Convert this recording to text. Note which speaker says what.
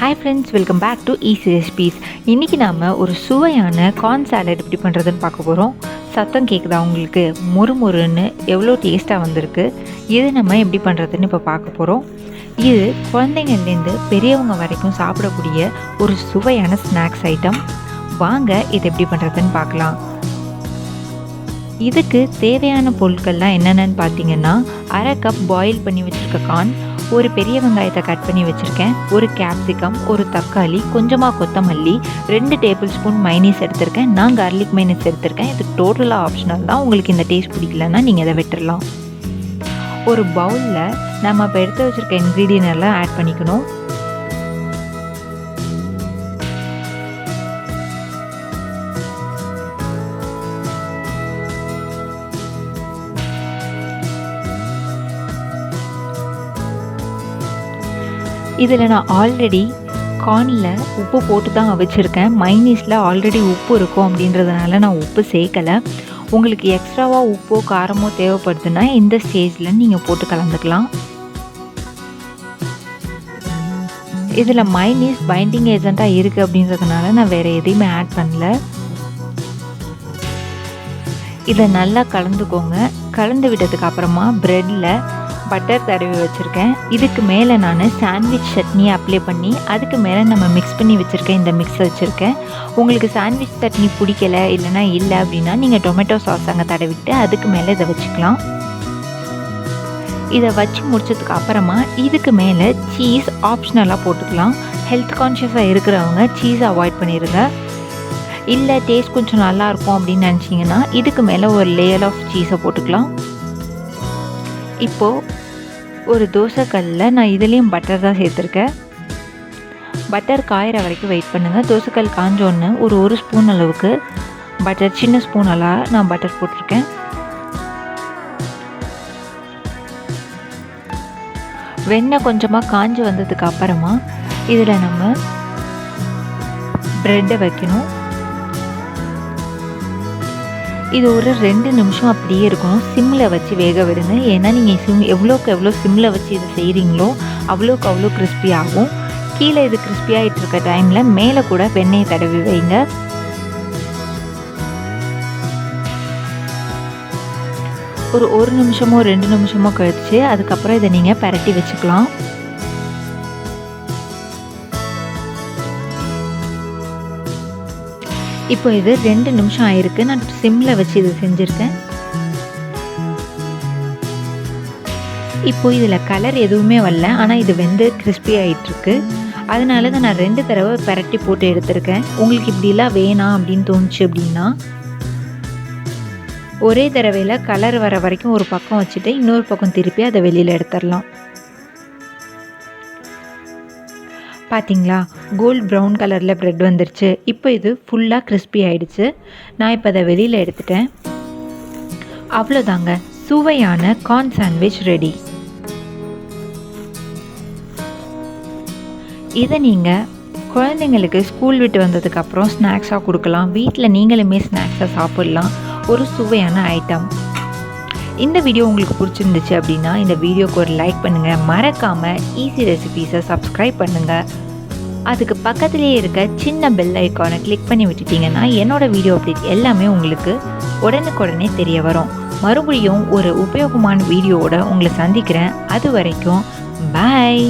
Speaker 1: Hi friends, welcome back to easy recipes. இன்றைக்கி நாம் ஒரு சுவையான கார்ன் சாலட் எப்படி பண்ணுறதுன்னு பார்க்க போகிறோம். சத்தம் கேட்குதா உங்களுக்கு? மொறுன்னு எவ்வளோ டேஸ்ட்டாக வந்திருக்கு. இது நம்ம எப்படி பண்ணுறதுன்னு இப்போ பார்க்க போகிறோம். இது குழந்தைங்கள்லேருந்து பெரியவங்க வரைக்கும் சாப்பிடக்கூடிய ஒரு சுவையான ஸ்நாக்ஸ் ஐட்டம். வாங்க இது எப்படி பண்ணுறதுன்னு பார்க்கலாம். இதுக்கு தேவையான பொருட்கள்லாம் என்னென்னு பார்த்தீங்கன்னா, அரை கப் பாயில் பண்ணி வச்சுருக்க கார்ன், ஒரு பெரிய வெங்காயத்தை கட் பண்ணி வச்சுருக்கேன், ஒரு கேப்சிகம், ஒரு தக்காளி, கொஞ்சமாக கொத்தமல்லி, 2 டேபிள் ஸ்பூன் மைனீஸ் எடுத்திருக்கேன். நான் கார்லிக் மைனீஸ் எடுத்திருக்கேன். இது டோட்டலாக ஆப்ஷனல் தான். உங்களுக்கு இந்த டேஸ்ட் பிடிக்கலன்னா நீங்கள் இதை விட்டுடலாம். ஒரு பவுலில் நம்ம இப்போ எடுத்து வச்சுருக்க இன்க்ரீடியன்ட் எல்லாம் ஆட் பண்ணிக்கணும். இதில் நான் ஆல்ரெடி கார்னில் உப்பு போட்டு தான் வச்சுருக்கேன். மைனீஸில் ஆல்ரெடி உப்பு இருக்கும் அப்படின்றதுனால நான் உப்பு சேர்க்கலை. உங்களுக்கு எக்ஸ்ட்ராவாக உப்போ காரமோ தேவைப்படுதுன்னா இந்த ஸ்டேஜில் நீங்கள் போட்டு கலந்துக்கலாம். இதில் மைனீஸ் பைண்டிங் ஏஜெண்ட்டாக இருக்குது அப்படின்றதுனால நான் வேறு எதையுமே ஆட் பண்ணல. இதை நல்லா கலந்துக்கோங்க. கலந்து விட்டதுக்கு அப்புறமா ப்ரெட்டில் பட்டர் தடவி வச்சுருக்கேன். இதுக்கு மேலே நான் சாண்ட்விச் சட்னி அப்ளை பண்ணி அதுக்கு மேலே நம்ம மிக்ஸ் பண்ணி வச்சுருக்கேன். இந்த மிக்ஸ் வச்சுருக்கேன். உங்களுக்கு சாண்ட்விச் சட்னி பிடிக்கலை இல்லைனா இல்லை அப்படின்னா நீங்கள் டொமேட்டோ சாஸ் அங்கே தடவிட்டு அதுக்கு மேலே இதை வச்சுக்கலாம். இதை வச்சு முடிச்சதுக்கு அப்புறமா இதுக்கு மேலே சீஸ் ஆப்ஷனலாக போட்டுக்கலாம். ஹெல்த் கான்ஷியஸாக இருக்கிறவங்க சீஸ் அவாய்ட் பண்ணிடுங்க. இல்லை டேஸ்ட் கொஞ்சம் நல்லாயிருக்கும் அப்படின்னு நினச்சிங்கன்னா இதுக்கு மேலே ஒரு லேயர் ஆஃப் சீஸை போட்டுக்கலாம். இப்போது ஒரு தோசைக்கல்லில் நான் இதுலேயும் பட்டர் தான் சேர்த்துருக்கேன். பட்டர் காயிற வரைக்கும் வெயிட் பண்ணுங்கள். தோசைக்கல் காஞ்சோன்னு ஒரு ஸ்பூன் அளவுக்கு பட்டர், சின்ன ஸ்பூன் அளவு நான் பட்டர் போட்டிருக்கேன். வெண்ணெய் கொஞ்சமாக காஞ்சி வந்ததுக்கு அப்புறமா இதில் நம்ம ப்ரெட்டை வைக்கணும். இது ஒரு 2 நிமிஷம் அப்படியே இருக்கணும். சிம்மில் வச்சு வேக விடுங்க. ஏன்னா நீங்கள் எவ்வளோக்கு எவ்வளோ சிம்மில் வச்சு இதை செய்கிறீங்களோ அவ்வளோக்கு அவ்வளோ கிறிஸ்பி ஆகும். கீழே இது கிறிஸ்பியாகிட்டு இருக்க டைமில் மேலே கூட வெண்ணெயை தடவி வைங்க. ஒரு நிமிஷமோ 2 நிமிஷமோ கழிச்சு அதுக்கப்புறம் இதை நீங்கள் பரட்டி வச்சுக்கலாம். இப்போ இது 2 நிமிஷம் ஆயிருக்கு. நான் சிம்மில் வச்சு இது செஞ்சுருக்கேன். இப்போ இதில் கலர் எதுவுமே வரல, ஆனால் இது வெந்து கிறிஸ்பி ஆகிட்டுருக்கு. அதனால தான் நான் 2 தடவை பரட்டி போட்டு எடுத்திருக்கேன். உங்களுக்கு இப்படிலாம் வேணாம் அப்படின்னு தோணுச்சு அப்படின்னா ஒரே தடவையில் கலர் வர வரைக்கும் ஒரு பக்கம் வச்சுட்டு இன்னொரு பக்கம் திருப்பி அதை வெளியில் எடுத்துடலாம். பார்த்தீங்களா, கோல்ட் ப்ரௌன் கலரில் ப்ரெட் வந்துருச்சு. இப்போ இது ஃபுல்லாக கிறிஸ்பி ஆகிடுச்சு. நான் இப்போ அதை வெளியில் எடுத்துட்டேன். அவ்வளோதாங்க, சுவையான கார்ன் சாண்ட்விச் ரெடி. இதை நீங்கள் குழந்தைங்களுக்கு ஸ்கூல் விட்டு வந்ததுக்கப்புறம் ஸ்நாக்ஸாக கொடுக்கலாம். வீட்டில் நீங்களுமே ஸ்நாக்ஸாக சாப்பிட்லாம். ஒரு சுவையான ஐட்டம். இந்த வீடியோ உங்களுக்கு பிடிச்சிருந்துச்சு அப்படின்னா இந்த வீடியோக்கு ஒரு லைக் பண்ணுங்கள். மறக்காமல் ஈஸி ரெசிபீஸை சப்ஸ்கிரைப் பண்ணுங்கள். அதுக்கு பக்கத்துலேயே இருக்க சின்ன பெல் ஐக்கானை கிளிக் பண்ணி விட்டுட்டிங்கன்னா என்னோடய வீடியோ அப்டேட் எல்லாமே உங்களுக்கு உடனுக்குடனே தெரிய வரும். மறுபடியும் ஒரு உபயோகமான வீடியோவோட உங்களை சந்திக்கிறேன். அது வரைக்கும் பாய்.